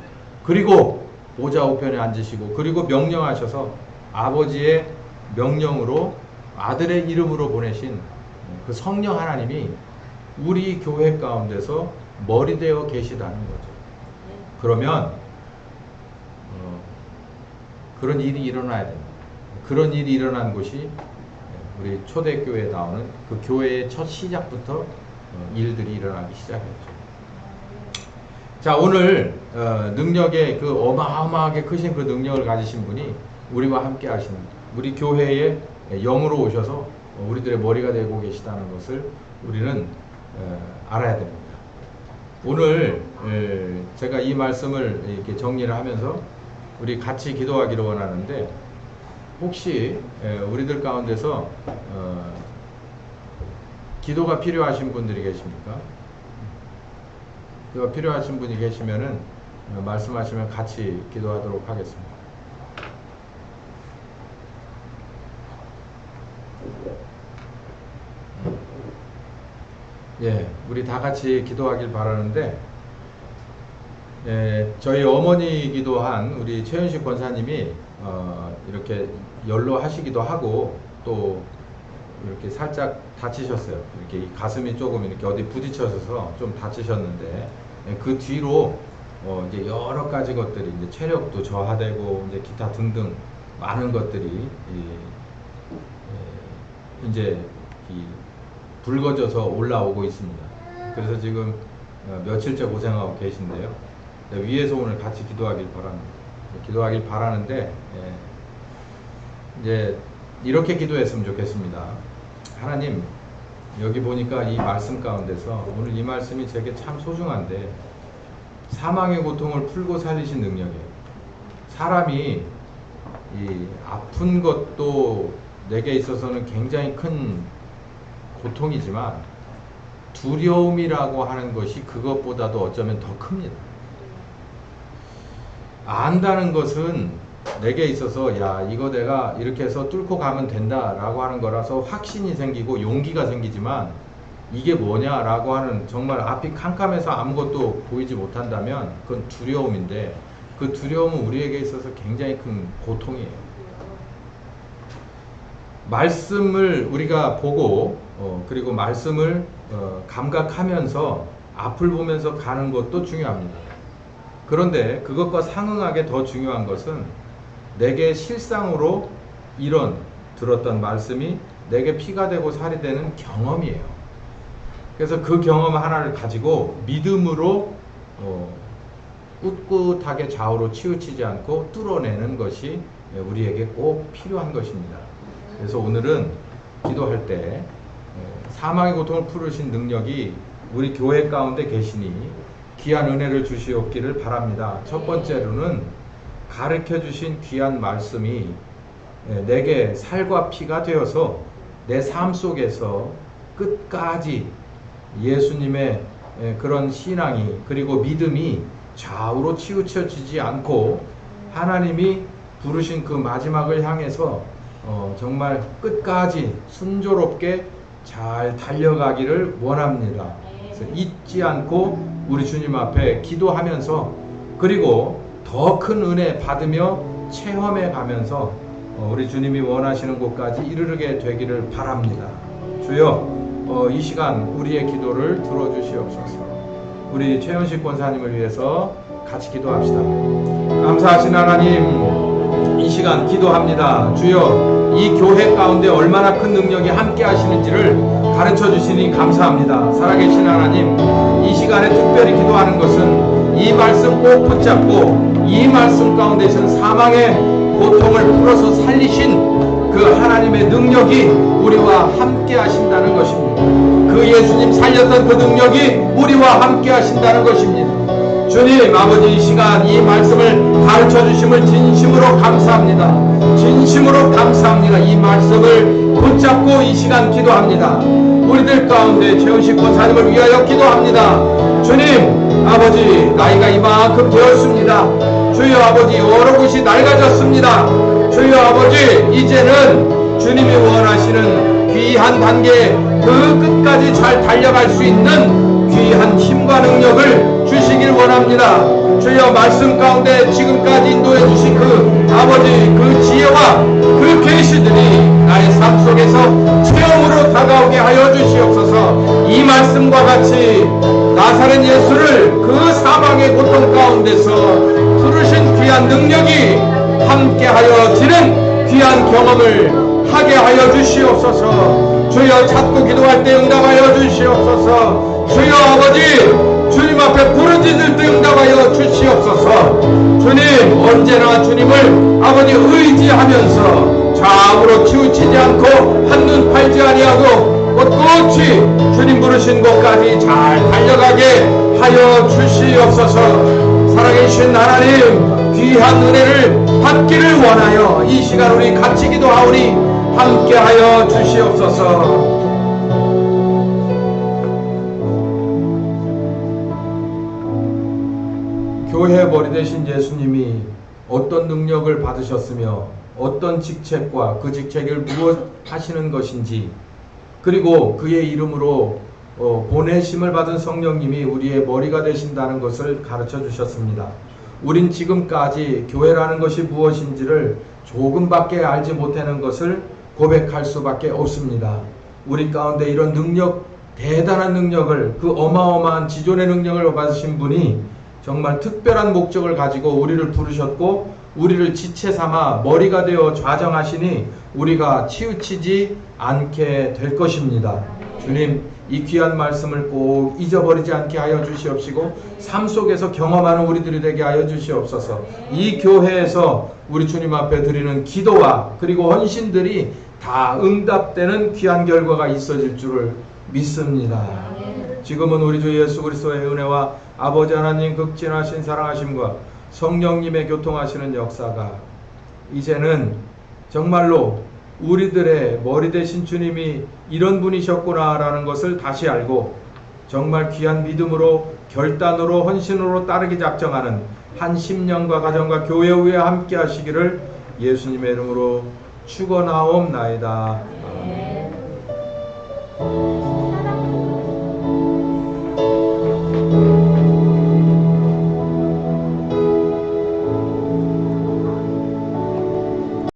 그리고 보좌 우편에 앉으시고, 그리고 명령하셔서 아버지의 명령으로 아들의 이름으로 보내신 그 성령 하나님이 우리 교회 가운데서 머리 되어 계시다는 거죠. 그러면 그런 일이 일어나야 됩니다. 그런 일이 일어난 곳이 우리 초대교회에 나오는 그 교회의 첫 시작부터 일들이 일어나기 시작했죠. 자, 오늘 능력의 그 어마어마하게 크신 그 능력을 가지신 분이 우리와 함께 하시는, 우리 교회에 영으로 오셔서 우리들의 머리가 되고 계시다는 것을 우리는 알아야 됩니다. 오늘 제가 이 말씀을 이렇게 정리를 하면서 우리 같이 기도하기를 원하는데, 혹시 우리들 가운데서 기도가 필요하신 분들이 계십니까? 기도가 필요하신 분이 계시면은 말씀하시면 같이 기도하도록 하겠습니다. 예, 우리 다 같이 기도하길 바라는데, 저희 어머니이기도 한 우리 최현식 권사님이 이렇게 연로하시기도 하고 또 이렇게 살짝 다치셨어요. 이렇게 가슴이 조금 이렇게 어디 부딪혀서 좀 다치셨는데, 그 뒤로 이제 여러 가지 것들이, 이제 체력도 저하되고 이제 기타 등등 많은 것들이 이제 붉어져서 올라오고 있습니다. 그래서 지금 며칠째 고생하고 계신데요. 위에서 오늘 같이 기도하길 바랍니다. 기도하길 바라는데, 이제 이렇게 기도했으면 좋겠습니다. 하나님, 여기 보니까 이 말씀 가운데서 오늘 이 말씀이 제게 참 소중한데, 사망의 고통을 풀고 살리신 능력이에요. 사람이 이 아픈 것도 내게 있어서는 굉장히 큰 고통이지만, 두려움이라고 하는 것이 그것보다도 어쩌면 더 큽니다. 안다는 것은 내게 있어서 야, 이거 내가 이렇게 해서 뚫고 가면 된다라고 하는 거라서 확신이 생기고 용기가 생기지만, 이게 뭐냐라고 하는, 정말 앞이 캄캄해서 아무것도 보이지 못한다면 그건 두려움인데, 그 두려움은 우리에게 있어서 굉장히 큰 고통이에요. 말씀을 우리가 보고 그리고 말씀을 감각하면서 앞을 보면서 가는 것도 중요합니다. 그런데 그것과 상응하게 더 중요한 것은 내게 실상으로 이런 들었던 말씀이 내게 피가 되고 살이 되는 경험이에요. 그래서 그 경험 하나를 가지고 믿음으로 꿋꿋하게 좌우로 치우치지 않고 뚫어내는 것이 우리에게 꼭 필요한 것입니다. 그래서 오늘은 기도할 때 사망의 고통을 풀으신 능력이 우리 교회 가운데 계시니 귀한 은혜를 주시옵기를 바랍니다. 첫 번째로는 가르쳐 주신 귀한 말씀이 내게 살과 피가 되어서 내 삶 속에서 끝까지 예수님의 그런 신앙이, 그리고 믿음이 좌우로 치우쳐지지 않고 하나님이 부르신 그 마지막을 향해서 정말 끝까지 순조롭게 잘 달려가기를 원합니다. 그래서 잊지 않고 우리 주님 앞에 기도하면서, 그리고 더 큰 은혜 받으며 체험해 가면서 우리 주님이 원하시는 곳까지 이르게 되기를 바랍니다. 주여, 이 시간 우리의 기도를 들어주시옵소서. 우리 최현식 권사님을 위해서 같이 기도합시다. 감사하신 하나님, 이 시간 기도합니다. 주여, 이 교회 가운데 얼마나 큰 능력이 함께 하시는지를 가르쳐 주시니 감사합니다. 살아계신 하나님, 이 시간에 특별히 기도하는 것은 이 말씀 꼭 붙잡고 이 말씀 가운데 있는 사망의 고통을 풀어서 살리신 그 하나님의 능력이 우리와 함께 하신다는 것입니다. 그 예수님 살렸던 그 능력이 우리와 함께 하신다는 것입니다. 주님 아버지, 이 시간 이 말씀을 가르쳐 주심을 진심으로 감사합니다. 진심으로 감사합니다. 이 말씀을 붙잡고 이 시간 기도합니다. 우리들 가운데 최은식 권사님을 위하여 기도합니다. 주님 아버지, 나이가 이만큼 되었습니다. 주여 아버지, 여러 곳이 낡아졌습니다. 주여 아버지, 이제는 주님이 원하시는 귀한 단계, 그 끝까지 잘 달려갈 수 있는 귀한 힘과 능력을 주시길 원합니다. 주여 말씀 가운데 지금까지 인도해 주신 그 아버지, 그 지혜와 그 계시들이 나의 삶 속에서 체험으로 다가오게 하여 주시옵소서. 이 말씀과 같이 나사렛 예수를 그 사망의 고통 가운데서 부르신 귀한 능력이 함께하여 지는 귀한 경험을 하게 하여 주시옵소서. 주여 찾고 기도할 때 응답하여 주시옵소서. 주여 아버지, 주님 앞에 부르짖을 때 응답하여 주시옵소서. 주님 언제나 주님을 아버지 의지하면서 좌우로 치우치지 않고 한눈 팔지 아니하고 꼿꼿이 주님 부르신 곳까지 잘 달려가게 하여 주시옵소서. 살아계신 하나님, 귀한 은혜를 받기를 원하여 이 시간 우리 같이 기도하오니 함께하여 주시옵소서. 교회 머리 되신 예수님이 어떤 능력을 받으셨으며 어떤 직책과 그 직책을 무엇 하시는 것인지, 그리고 그의 이름으로 보내심을 받은 성령님이 우리의 머리가 되신다는 것을 가르쳐 주셨습니다. 우린 지금까지 교회라는 것이 무엇인지를 조금밖에 알지 못하는 것을 고백할 수밖에 없습니다. 우리 가운데 이런 능력, 대단한 능력을, 그 어마어마한 지존의 능력을 받으신 분이 정말 특별한 목적을 가지고 우리를 부르셨고 우리를 지체 삼아 머리가 되어 좌정하시니 우리가 치우치지 않게 될 것입니다. 주님, 이 귀한 말씀을 꼭 잊어버리지 않게 하여 주시옵시고 삶 속에서 경험하는 우리들이 되게 하여 주시옵소서. 이 교회에서 우리 주님 앞에 드리는 기도와 그리고 헌신들이 다 응답되는 귀한 결과가 있어질 줄을 믿습니다. 지금은 우리 주 예수 그리스도의 은혜와 아버지 하나님 극진하신 사랑하심과 성령님의 교통하시는 역사가 이제는 정말로 우리들의 머리 되신 주님이 이런 분이셨구나 라는 것을 다시 알고 정말 귀한 믿음으로 결단으로 헌신으로 따르기 작정하는 한 심령과 가정과 교회 위에 함께 하시기를 예수님의 이름으로 축원하옵나이다. 아멘.